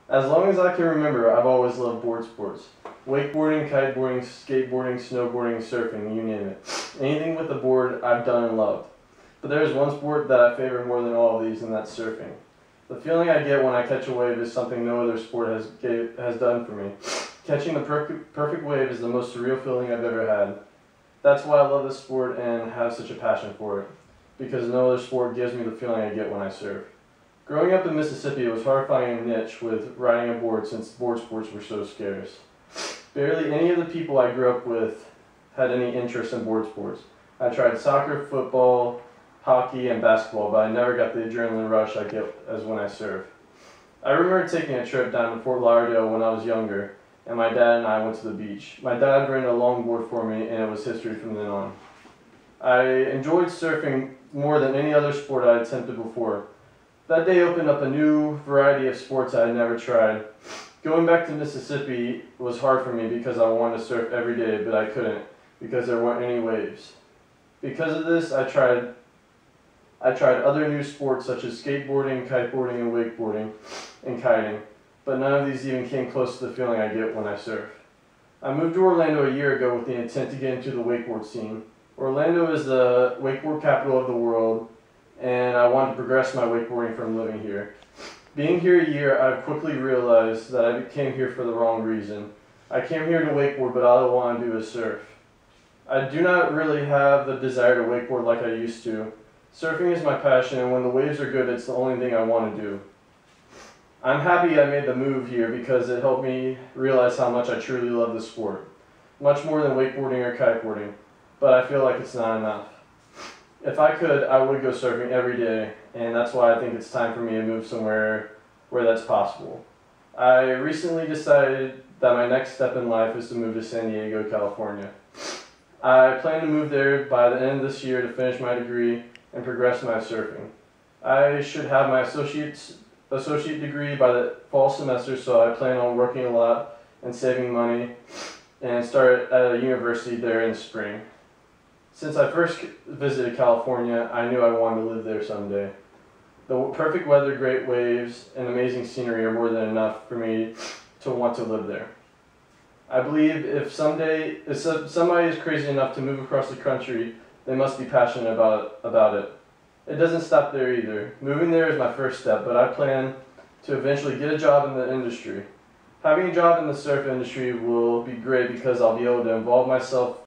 As long as I can remember, I've always loved board sports. Wakeboarding, kiteboarding, skateboarding, snowboarding, surfing, you name it. Anything with a board I've done and loved. But there is one sport that I favor more than all of these, and that's surfing. The feeling I get when I catch a wave is something no other sport has done for me. Catching the perfect wave is the most surreal feeling I've ever had. That's why I love this sport and have such a passion for it, because no other sport gives me the feeling I get when I surf. Growing up in Mississippi, it was hard finding a niche with riding a board since board sports were so scarce. Barely any of the people I grew up with had any interest in board sports. I tried soccer, football, hockey, and basketball, but I never got the adrenaline rush I get as when I surf. I remember taking a trip down to Fort Lauderdale when I was younger, and my dad and I went to the beach. My dad rented a longboard for me, and it was history from then on. I enjoyed surfing more than any other sport I had attempted before. That day opened up a new variety of sports I had never tried. Going back to Mississippi was hard for me because I wanted to surf every day, but I couldn't because there weren't any waves. Because of this, I tried other new sports such as skateboarding, kiteboarding, and wakeboarding, and kiting, but none of these even came close to the feeling I get when I surf. I moved to Orlando a year ago with the intent to get into the wakeboard scene. Orlando is the wakeboard capital of the world, and I wanted to progress my wakeboarding from living here. Being here a year, I've quickly realized that I came here for the wrong reason. I came here to wakeboard, but all I want to do is surf. I do not really have the desire to wakeboard like I used to. Surfing is my passion, and when the waves are good, it's the only thing I want to do. I'm happy I made the move here because it helped me realize how much I truly love the sport. Much more than wakeboarding or kiteboarding, but I feel like it's not enough. If I could, I would go surfing every day, and that's why I think it's time for me to move somewhere where that's possible. I recently decided that my next step in life is to move to San Diego, California. I plan to move there by the end of this year to finish my degree and progress my surfing. I should have my associate degree by the fall semester, so I plan on working a lot and saving money and start at a university there in the spring. Since I first visited California, I knew I wanted to live there someday. The perfect weather, great waves, and amazing scenery are more than enough for me to want to live there. I believe if somebody is crazy enough to move across the country, they must be passionate about it. It doesn't stop there either. Moving there is my first step, but I plan to eventually get a job in the industry. Having a job in the surf industry will be great because I'll be able to involve myself